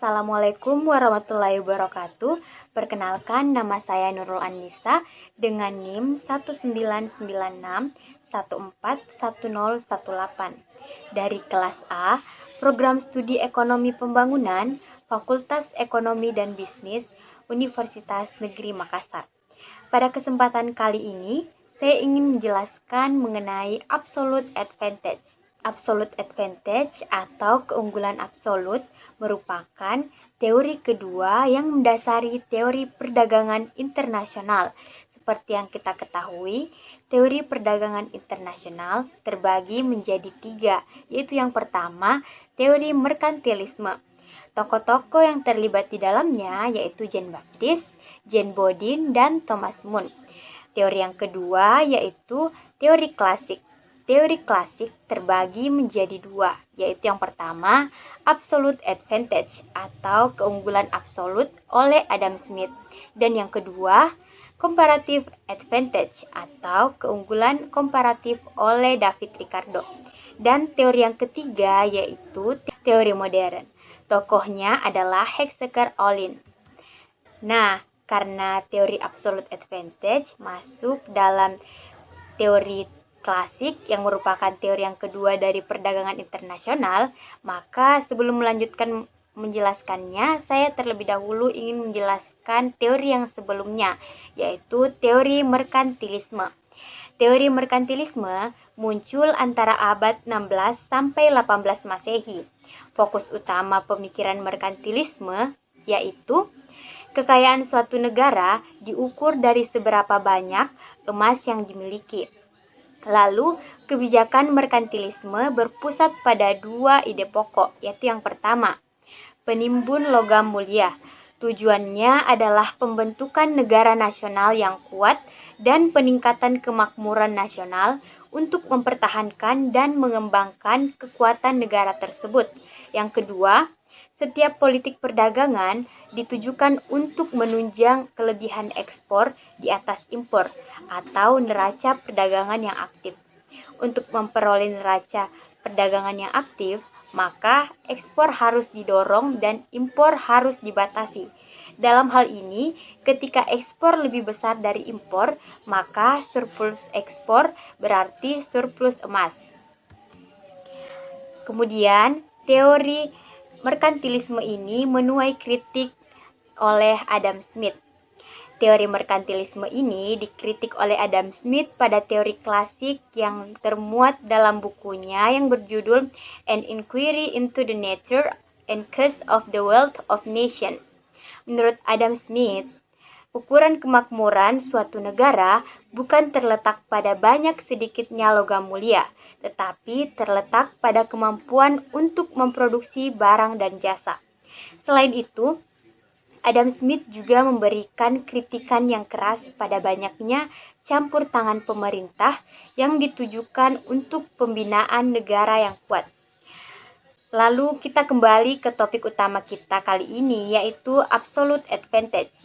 Assalamualaikum warahmatullahi wabarakatuh. Perkenalkan, nama saya Nurul Anissa dengan NIM 1996141018 dari kelas A, Program Studi Ekonomi Pembangunan, Fakultas Ekonomi dan Bisnis, Universitas Negeri Makassar. Pada kesempatan kali ini, saya ingin menjelaskan mengenai absolute advantage. Absolute advantage atau keunggulan absolut merupakan teori kedua yang mendasari teori perdagangan internasional. Seperti yang kita ketahui, teori perdagangan internasional terbagi menjadi 3, yaitu yang pertama, teori merkantilisme. Tokoh-tokoh yang terlibat di dalamnya yaitu Jean Baptiste, Jean Bodin, dan Thomas More. Teori yang kedua yaitu teori klasik. Teori klasik terbagi menjadi 2, yaitu yang pertama, absolute advantage atau keunggulan absolut oleh Adam Smith, dan yang kedua, comparative advantage atau keunggulan komparatif oleh David Ricardo. Dan teori yang ketiga yaitu teori modern. Tokohnya adalah Hexeter Ohlin. Nah, karena teori absolute advantage masuk dalam teori klasik yang merupakan teori yang kedua dari perdagangan internasional, maka sebelum melanjutkan menjelaskannya, saya terlebih dahulu ingin menjelaskan teori yang sebelumnya, yaitu teori merkantilisme. Teori merkantilisme muncul antara abad 16 sampai 18 Masehi. Fokus utama pemikiran merkantilisme yaitu kekayaan suatu negara diukur dari seberapa banyak emas yang dimiliki. Lalu, kebijakan merkantilisme berpusat pada 2 ide pokok, yaitu yang pertama, penimbun logam mulia. Tujuannya adalah pembentukan negara nasional yang kuat dan peningkatan kemakmuran nasional untuk mempertahankan dan mengembangkan kekuatan negara tersebut. Yang kedua, setiap politik perdagangan ditujukan untuk menunjang kelebihan ekspor di atas impor atau neraca perdagangan yang aktif. Untuk memperoleh neraca perdagangan yang aktif, maka ekspor harus didorong dan impor harus dibatasi. Dalam hal ini, ketika ekspor lebih besar dari impor, maka surplus ekspor berarti surplus emas. Kemudian, teori merkantilisme ini menuai kritik oleh Adam Smith. Teori merkantilisme ini dikritik oleh Adam Smith pada teori klasik yang termuat dalam bukunya yang berjudul An Inquiry into the Nature and Cause of the Wealth of Nations. Menurut Adam Smith, ukuran kemakmuran suatu negara bukan terletak pada banyak sedikitnya logam mulia, tetapi terletak pada kemampuan untuk memproduksi barang dan jasa. Selain itu, Adam Smith juga memberikan kritikan yang keras pada banyaknya campur tangan pemerintah yang ditujukan untuk pembinaan negara yang kuat. Lalu kita kembali ke topik utama kita kali ini, yaitu absolute advantage.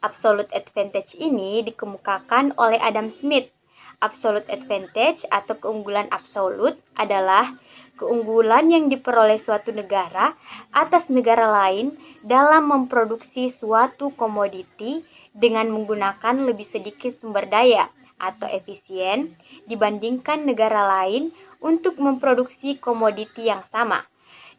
Absolute advantage ini dikemukakan oleh Adam Smith. Absolute advantage atau keunggulan absolut adalah keunggulan yang diperoleh suatu negara atas negara lain dalam memproduksi suatu komoditi dengan menggunakan lebih sedikit sumber daya atau efisien dibandingkan negara lain untuk memproduksi komoditi yang sama.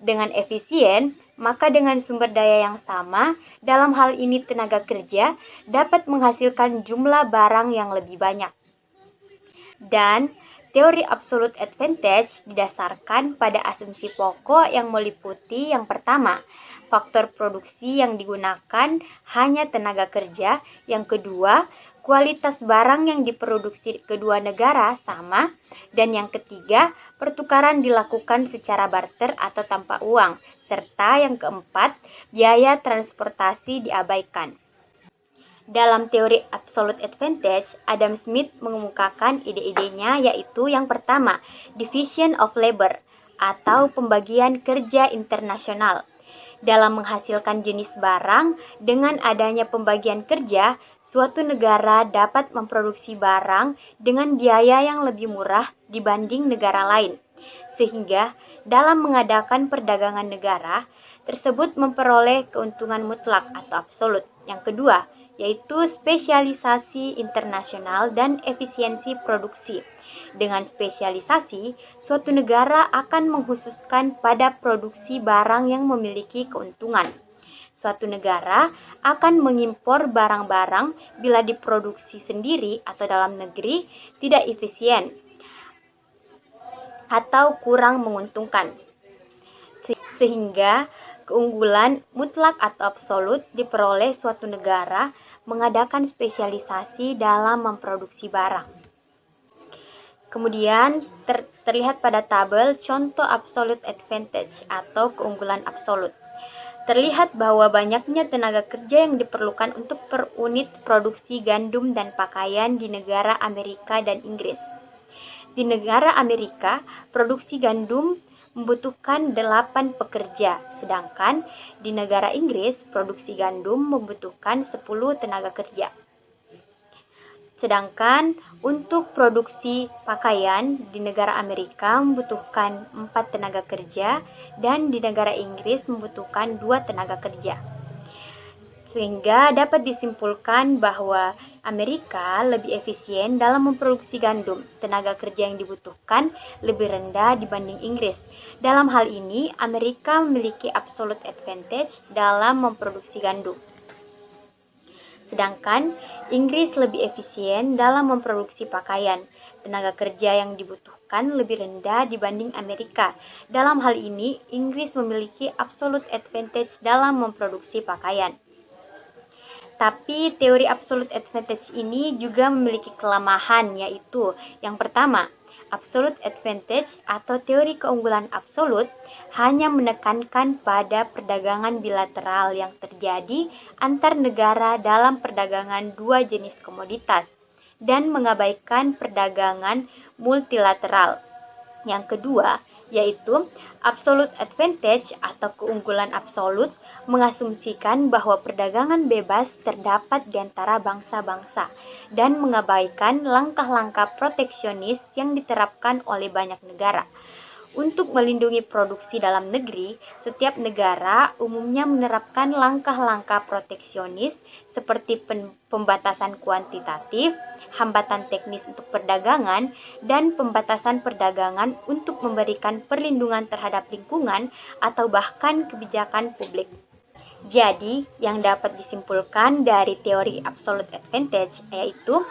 Dengan efisien, maka dengan sumber daya yang sama, dalam hal ini tenaga kerja, dapat menghasilkan jumlah barang yang lebih banyak. Dan teori absolute advantage didasarkan pada asumsi pokok yang meliputi yang pertama, faktor produksi yang digunakan hanya tenaga kerja, yang kedua, kualitas barang yang diproduksi kedua negara sama, dan yang ketiga, pertukaran dilakukan secara barter atau tanpa uang, serta yang keempat, biaya transportasi diabaikan. Dalam teori absolute advantage, Adam Smith mengemukakan ide-idenya yaitu yang pertama, division of labor atau pembagian kerja internasional. Dalam menghasilkan jenis barang, dengan adanya pembagian kerja, suatu negara dapat memproduksi barang dengan biaya yang lebih murah dibanding negara lain. Sehingga dalam mengadakan perdagangan negara tersebut memperoleh keuntungan mutlak atau absolut. Yang kedua, yaitu spesialisasi internasional dan efisiensi produksi. Dengan spesialisasi, suatu negara akan mengkhususkan pada produksi barang yang memiliki keuntungan. Suatu negara akan mengimpor barang-barang bila diproduksi sendiri atau dalam negeri tidak efisien atau kurang menguntungkan. Sehingga keunggulan mutlak atau absolut diperoleh suatu negara mengadakan spesialisasi dalam memproduksi barang. Kemudian terlihat pada tabel contoh absolute advantage atau keunggulan absolut. Terlihat bahwa banyaknya tenaga kerja yang diperlukan untuk per unit produksi gandum dan pakaian di negara Amerika dan Inggris. Di negara Amerika, produksi gandum membutuhkan 8 pekerja, sedangkan di negara Inggris, produksi gandum membutuhkan 10 tenaga kerja. Sedangkan untuk produksi pakaian di negara Amerika membutuhkan 4 tenaga kerja dan di negara Inggris membutuhkan 2 tenaga kerja. Sehingga dapat disimpulkan bahwa Amerika lebih efisien dalam memproduksi gandum. Tenaga kerja yang dibutuhkan lebih rendah dibanding Inggris. Dalam hal ini, Amerika memiliki absolute advantage dalam memproduksi gandum. Sedangkan Inggris lebih efisien dalam memproduksi pakaian. Tenaga kerja yang dibutuhkan lebih rendah dibanding Amerika. Dalam hal ini, Inggris memiliki absolute advantage dalam memproduksi pakaian. Tapi teori absolute advantage ini juga memiliki kelemahan, yaitu yang pertama, absolute advantage atau teori keunggulan absolut hanya menekankan pada perdagangan bilateral yang terjadi antar negara dalam perdagangan dua jenis komoditas dan mengabaikan perdagangan multilateral. Yang kedua, yaitu absolute advantage atau keunggulan absolut mengasumsikan bahwa perdagangan bebas terdapat di antara bangsa-bangsa dan mengabaikan langkah-langkah proteksionis yang diterapkan oleh banyak negara. Untuk melindungi produksi dalam negeri, setiap negara umumnya menerapkan langkah-langkah proteksionis seperti pembatasan kuantitatif, hambatan teknis untuk perdagangan, dan pembatasan perdagangan untuk memberikan perlindungan terhadap lingkungan atau bahkan kebijakan publik. Jadi, yang dapat disimpulkan dari teori absolute advantage yaitu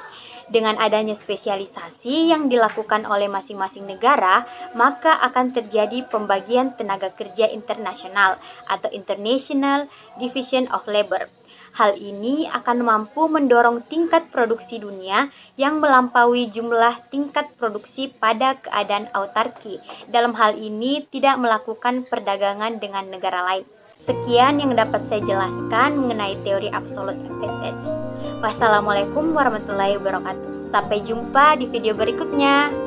dengan adanya spesialisasi yang dilakukan oleh masing-masing negara, maka akan terjadi pembagian tenaga kerja internasional atau International Division of Labor. Hal ini akan mampu mendorong tingkat produksi dunia yang melampaui jumlah tingkat produksi pada keadaan autarki. Dalam hal ini tidak melakukan perdagangan dengan negara lain. Sekian yang dapat saya jelaskan mengenai teori absolute advantage. Wassalamualaikum warahmatullahi wabarakatuh. Sampai jumpa di video berikutnya.